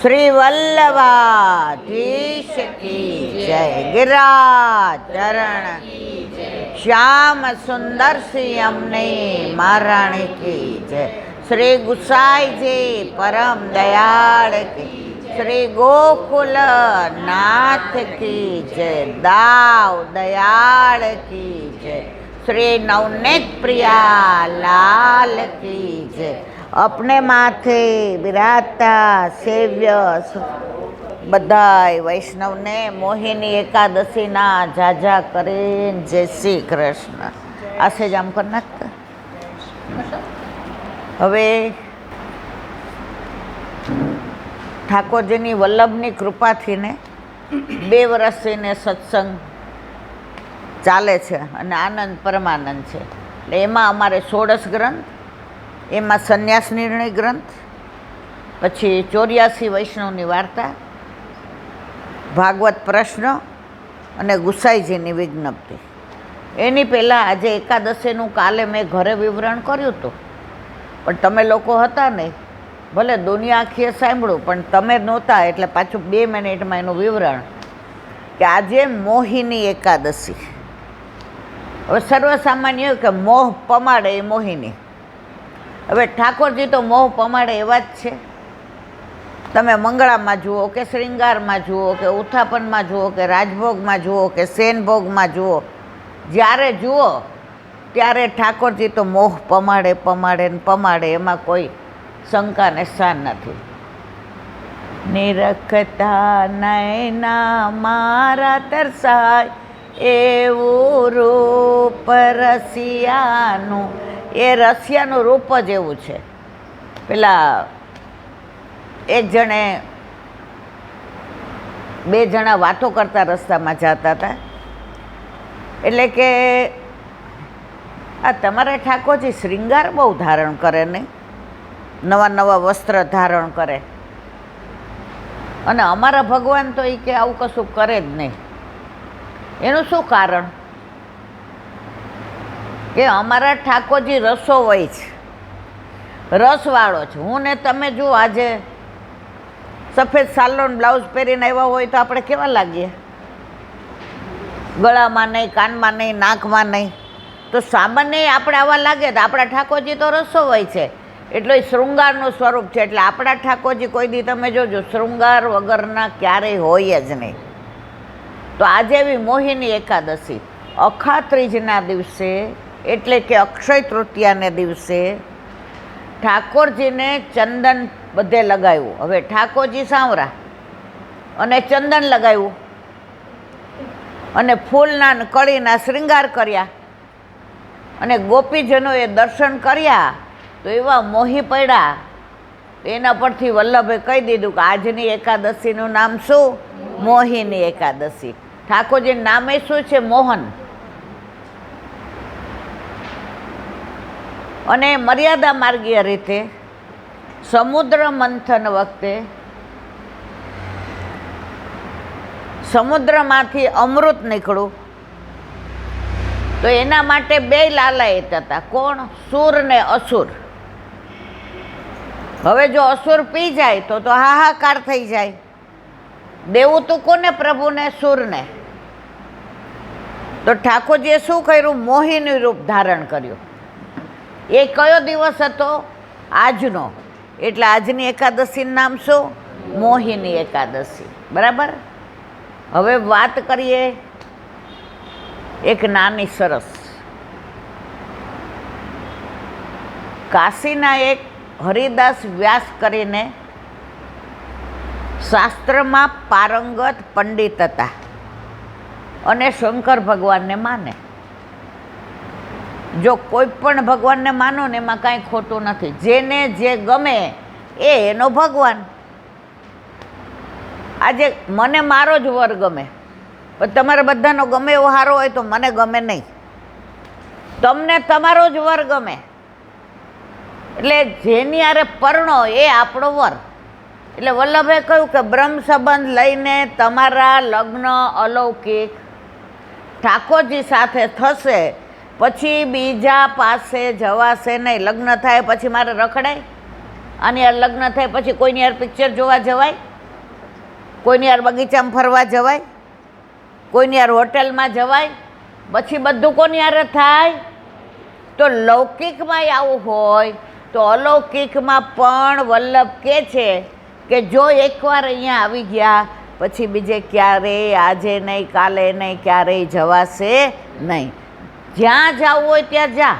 શ્રી વલ્લભાધીશ કી જય. गिराचरण श्याम सुंदर सिंह अमने महाराणी की जय. श्री गुसाई जी परम दयाल की. श्री गोकुल नाथ की जय. दाव दयाल की जय. श्री नवनीत प्रिया लाल की जय. अपने माथे बिराजता सेव्य बधाई वैष्णवने मोहिनी एकादशीना जाजा करीन जय श्री कृष्ण. आसे ज आम कर नाखता. हवे ठाकोरजीनी वल्लभनी कृपाथी ने 2 વર્ષથી ને સત્સંગ ચાલે છે અને આનંદ પરમાનંદ છે. એટલે એમાં અમારે 16 ગ્રંથ, એમાં સંન્યાસ નિર્ણય ગ્રંથ, પછી 84 વૈષ્ણવની વાર્તા, ભાગવત પ્રશ્ન અને ગુસાઈજીની વિજ્ઞપ્તિ. એની પહેલાં આજે એકાદશીનું કાલે મેં ઘરે વિવરણ કર્યું હતું, પણ તમે લોકો હતા નહીં. ભલે દુનિયા આખીએ સાંભળ્યું, પણ તમે નહોતા, એટલે પાછું 2 મિનિટમાં એનું વિવરણ કે આજે મોહિની એકાદશી. હવે સર્વસામાન્ય કે મોહ પમાડે એ મોહિની. હવે ઠાકોરજી તો મોહ પમાડે એવા જ છે. તમે મંગળામાં જુઓ કે શ્રૃંગારમાં જુઓ કે ઉત્થાપનમાં જુઓ કે રાજભોગમાં જુઓ કે સેનભોગમાં જુઓ, જ્યારે જુઓ ત્યારે ઠાકોરજી તો મોહ પમાડે પમાડે ને પમાડે, એમાં કોઈ શંકા ને સ્થાન નથી. નિરખતા નયના મારા તરસાય એવું રૂપ રસિયાનું. એ રસિયાનું રૂપ જ એવું છે. પેલા એક જણે 2 જણા વાતો કરતા રસ્તામાં જતા હતા. એટલે કે આ તમારા ઠાકોરજી શ્રૃંગાર બહુ ધારણ કરે નહીં, નવા નવા વસ્ત્ર ધારણ કરે, અને અમારા ભગવાન તો એ કે આવું કશું કરે જ નહીં. એનું શું કારણ? કે અમારા ઠાકોરજી રસો હોય છે, રસવાળો છે. હું ને તમે જુઓ, આજે સફેદ સાલોન બ્લાઉઝ પહેરીને આવ્યા હોય તો આપણે કેવા લાગીએ? ગળામાં નહીં, કાનમાં નહીં, નાકમાં નહીં. તો સામાન્ય આપણે આવા લાગે તો આપણા ઠાકોરજી તો રસો હોય છે, એટલે એ શૃંગારનું સ્વરૂપ છે. એટલે આપણા ઠાકોરજી કોઈ દી તમે જોજો શૃંગાર વગરના ક્યારેય હોય જ નહીં. તો આજે એવી મોહિની એકાદશી, અખા ત્રીજના દિવસે, એટલે કે અક્ષય તૃતીયાને દિવસે ઠાકોરજીને ચંદન બધે લગાવ્યું. હવે ઠાકોરજી સાંવરા અને ચંદન લગાવ્યું અને ફૂલના કળીના શૃંગાર કર્યા, અને ગોપીજનોએ દર્શન કર્યા તો એવા મોહી પડ્યા. એના પરથી વલ્લભે કહી દીધું કે આજની એકાદશીનું નામ શું? મોહિની એકાદશી. ઠાકોરજીનું નામે શું છે? મોહન. અને મર્યાદા માર્ગીય રીતે સમુદ્ર મંથન વખતે સમુદ્રમાંથી અમૃત નીકળ્યું, તો એના માટે 2 લાલાયત હતા. કોણ? સુર ને અસુર. હવે જો અસુર પી જાય તો હાહાકાર થઈ જાય. દેવું તું કોને? પ્રભુને, સુરને. તો ઠાકોરજીએ શું કર્યું? મોહિની રૂપ ધારણ કર્યું. એ કયો દિવસ હતો? આજનો. એટલે આજની એકાદશીનું નામ શું? મોહિની એકાદશી. બરાબર. હવે વાત કરીએ એક નાની સરસ. કાશીના એક હરિદાસ વ્યાસ કરીને શાસ્ત્રમાં પારંગત પંડિત હતા અને શંકર ભગવાનને માને. જો કોઈ પણ ભગવાનને માનો ને એમાં કાંઈ ખોટું નથી. જેને જે ગમે એ એનો ભગવાન. આજે મને મારો જ વર ગમે, પણ તમારે બધાનો ગમે એવો સારો હોય તો મને ગમે નહીં. તમને તમારો જ વર ગમે, એટલે જેની આરે પરણો એ આપણો વર. એટલે વલ્લભે કહ્યું કે બ્રહ્મ સંબંધ લઈને તમારા લગ્ન અલૌકિક ઠાકોરજી સાથે થશે, પછી બીજા પાસે જવાશે નહીં. લગ્ન થાય પછી મારે રખડાય? આની યાર લગ્ન થાય પછી કોઈની યાર પિક્ચર જોવા જવાય? કોઈની યાર બગીચામાં ફરવા જવાય, કોઈની યાર હોટલમાં જવાય, પછી બધું કોની યાર થાય? તો લૌકિકમાં આવું હોય તો અલૌકિકમાં પણ વલ્લભ કહે છે કે જો એકવાર અહીંયા આવી ગયા પછી બીજે ક્યારેય, આજે નહીં, કાલે નહીં, ક્યારેય જવાશે નહીં. જ્યાં જવું હોય ત્યાં જા.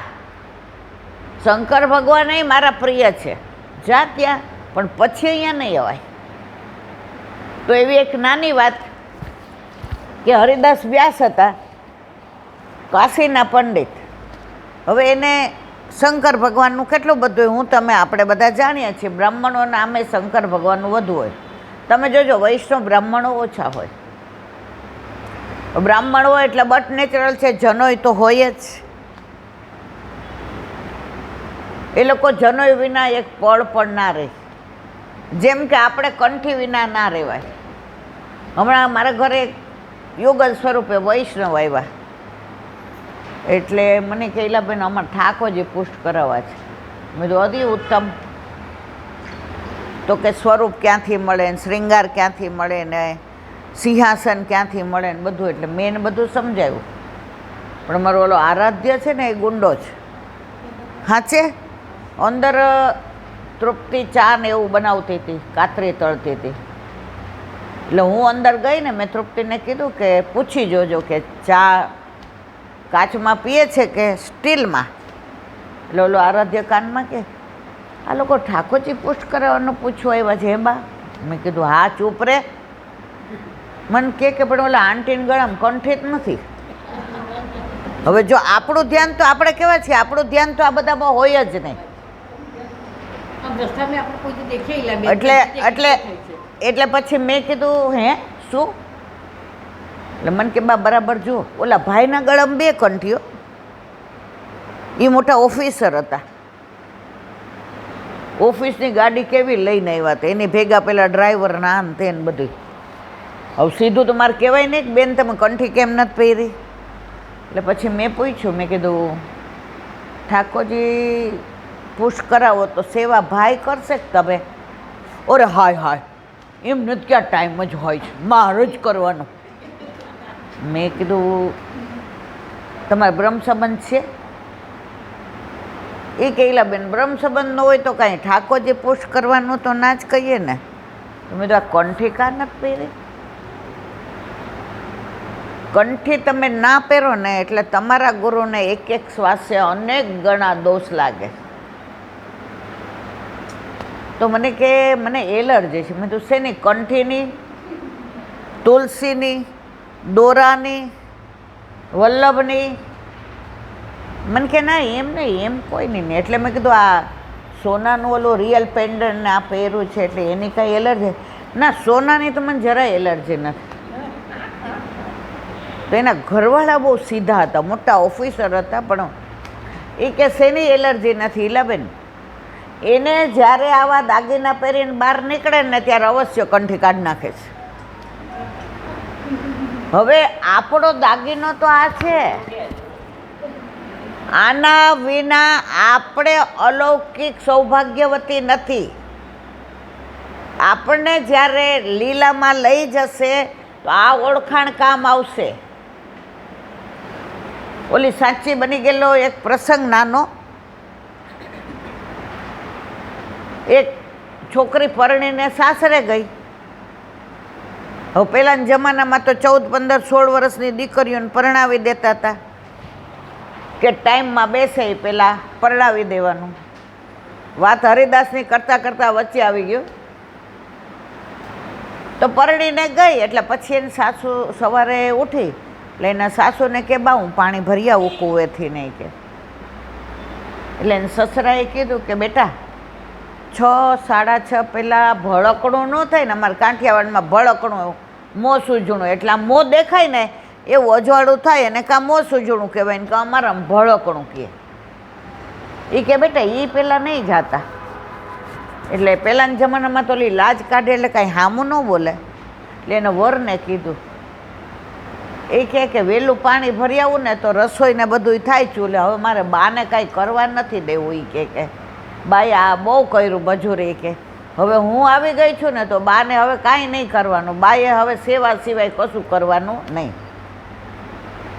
શંકર ભગવાન મારા પ્રિય છે, જા ત્યાં, પણ પછી અહીંયા નહીં અવાય. તો એવી એક નાની વાત કે હરિદાસ વ્યાસ હતા, કાશીના પંડિત. હવે એને શંકર ભગવાનનું કેટલું બધું હોય, હું તમે આપણે બધા જાણીએ છીએ. બ્રાહ્મણો નામે શંકર ભગવાનનું વધુ હોય. તમે જોજો વૈષ્ણવ બ્રાહ્મણો ઓછા હોય. બ્રાહ્મણ હોય એટલે બટ નેચરલ છે, જનોય તો હોય જ. એ લોકો જનોય વિના એક પળ પણ ના રહે, જેમ કે આપણે કંઠી વિના ના રહેવાય. હમણાં મારા ઘરે યોગલ સ્વરૂપે વૈષ્ણવ આવ્યા, એટલે મને કહેલા બેન અમારે ઠાકોરજી પુષ્ટ કરાવવા છે. મેં તો અતિ ઉત્તમ. તો કે સ્વરૂપ ક્યાંથી મળે ને શ્રૃંગાર ક્યાંથી મળે ને સિંહાસન ક્યાંથી મળે ને બધું. એટલે મેં બધું સમજાવ્યું. પણ મારો ઓલો આરાધ્ય છે ને એ ગુંડો છે. હાચે અંદર તૃપ્તિ ચા ને એવું બનાવતી હતી, કાતરી તળતી હતી. એટલે હું અંદર ગઈ ને મેં તૃપ્તિને કીધું કે પૂછી જોજો કે ચા કાચમાં પીએ છે કે સ્ટીલમાં. એટલે ઓલો આરાધ્ય કાનમાં કે આ લોકો ઠાકોરજી પુષ્ટ કરાવવાનું પૂછવા આવ્યા છે બા. મેં કીધું હા ચૂપ રે. મને કે પણ ઓલા આંટીને ગળામાં કંઠી જ નથી. હવે જો આપણું ધ્યાન તો આપણે કેવા છીએ, આપણું ધ્યાન તો આ બધામાં હોય જ નહીં. એટલે પછી મેં કીધું હે શું? એટલે મને કે બા બરાબર જુઓ, ઓલા ભાઈના ગળામાં 2 કંઠીઓ, એ મોટા ઓફિસર હતા. ઓફિસની ગાડી કેવી લઈને આવ્યા હતા, એની ભેગા પેલા ડ્રાઈવર ના આમ તે બધું. હવે સીધું તો મારે કહેવાય નહીં કે બેન તમે કંઠી કેમ નથી પહેરી. એટલે પછી મેં પૂછ્યું, મેં કીધું ઠાકોરજી પુષ્ટ કરાવો તો સેવા ભાઈ કરશે કે તમે? ઓરે હાય હાય, એમ નથી ક્યાં ટાઈમ જ હોય છે, મારે જ કરવાનું. મેં કીધું તમારે બ્રહ્મ સંબંધ છે? એ કહેલા બેન બ્રહ્મ સંબંધ ન હોય તો કાંઈ ઠાકોરજી પુષ્ટ કરવાનું તો ના જ કહીએ ને. મેં તો આ કંઠી કા નથી પહેરી? કંઠી તમે ના પહેરો ને એટલે તમારા ગુરુને એક એક શ્વાસે અનેક ગણા દોષ લાગે. તો મને કે મને એલર્જી છે. મેં તો શેની? કંઠીની, તુલસીની, દોરાની, વલ્લભની. મને કે ના એમ નહીં, એમ કોઈ નહીં. એટલે મેં કીધું આ સોનાનું ઓલું રિયલ પેન્ડન્ટ ને આ પહેર્યું છે એટલે એની કાંઈ એલર્જી? ના સોનાની તો મને જરાય એલર્જી નથી. તો એના ઘરવાળા બહુ સીધા હતા, મોટા ઓફિસર હતા, પણ એ કે શેની એલર્જી નથી ઈલાબેન? એને જ્યારે આવા દાગીના પહેરીને બહાર નીકળે ને ત્યારે અવશ્ય કંઠી કાઢી નાખે છે. હવે આપણો દાગીનો તો આ છે, આના વિના આપણે અલૌકિક સૌભાગ્યવતી નથી. આપણને જ્યારે લીલામાં લઈ જશે તો આ ઓળખાણ કામ આવશે. ઓલી સાચી બની ગયેલો એક પ્રસંગ નાનો. એક છોકરી પરણીને સાસરે ગઈ. હવે પહેલાંના જમાનામાં તો 14, 15, 16 વર્ષની દીકરીઓને પરણાવી દેતા હતા કે ટાઈમમાં બેસે એ પહેલાં પરણાવી દેવાનું. વાત હરિદાસની કરતાં કરતાં વચ્ચે આવી ગયું. તો પરણીને ગઈ એટલે પછી એની સાસુ સવારે ઉઠી એટલે એના સાસુને કે બા હું પાણી ભરી આવું કૂવેથી નહીં કે. એટલે એને સસરાએ કીધું કે બેટા 6, 6:30 પહેલાં ભળકણું ન થાય ને, અમારા કાંઠિયાવાડમાં ભળકણું મોં સૂજણું, એટલે આ મોં દેખાય ને એવું અજવાળું થાય અને કાં મોં સૂજણું કહેવાય ને કાં અમારા ભળકણું કહે. એ કે બેટા એ પહેલાં નહીં જાતા. એટલે પહેલાંના જમાનામાં તો ઓલી લાજ કાઢે એટલે કાંઈ હામું ન બોલે. એટલે એને વરને કીધું. એ કહે કે વહેલું પાણી ભરી આવું ને તો રસોઈને બધું થાય ચૂલે, હવે મારે બાને કાંઈ કરવા નથી દેવું. એ કે બાઈ આ બહુ કર્યું મજૂરી કે હવે હું આવી ગઈ છું ને તો બાને હવે કાંઈ નહીં કરવાનું, બાએ હવે સેવા સિવાય કશું કરવાનું નહીં.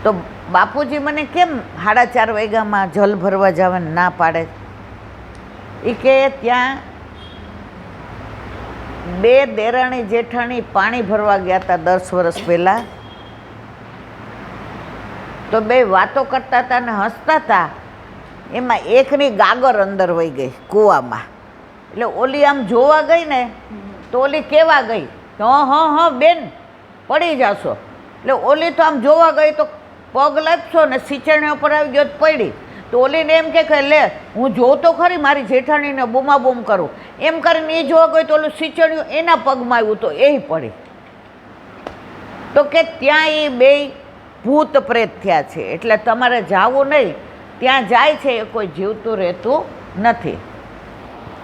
તો બાપુજી મને કેમ 4:30 વાગ્યામાં જલ ભરવા જવાની ના પાડે? એ કે ત્યાં 2 દેરાણી જેઠાણી પાણી ભરવા ગયા હતા 10 વર્ષ પહેલાં. તો 2 વાતો કરતા હતા ને હસતા હતા. એમાં એકની ગાગર અંદર વહી ગઈ કૂવામાં. એટલે ઓલી આમ જોવા ગઈ ને તો ઓલી કેવા ગઈ, હા બેન પડી જશો. એટલે ઓલી તો આમ જોવા ગઈ તો પગ લાગશો ને સિંચણીઓ પર આવી ગયો પડી. તો ઓલીને એમ કે લે હું જોઉં તો ખરી મારી જેઠાણીને બૂમાબૂમ કરું. એમ કરીને એ જોવા ગઈ તો ઓલું સિંચણીઓ એના પગમાં આવ્યું તો એ પડી. તો કે ત્યાં એ 2 ભૂત પ્રેત થયા છે, એટલે તમારે જાવું નહીં. ત્યાં જાય છે એ કોઈ જીવતું રહેતું નથી.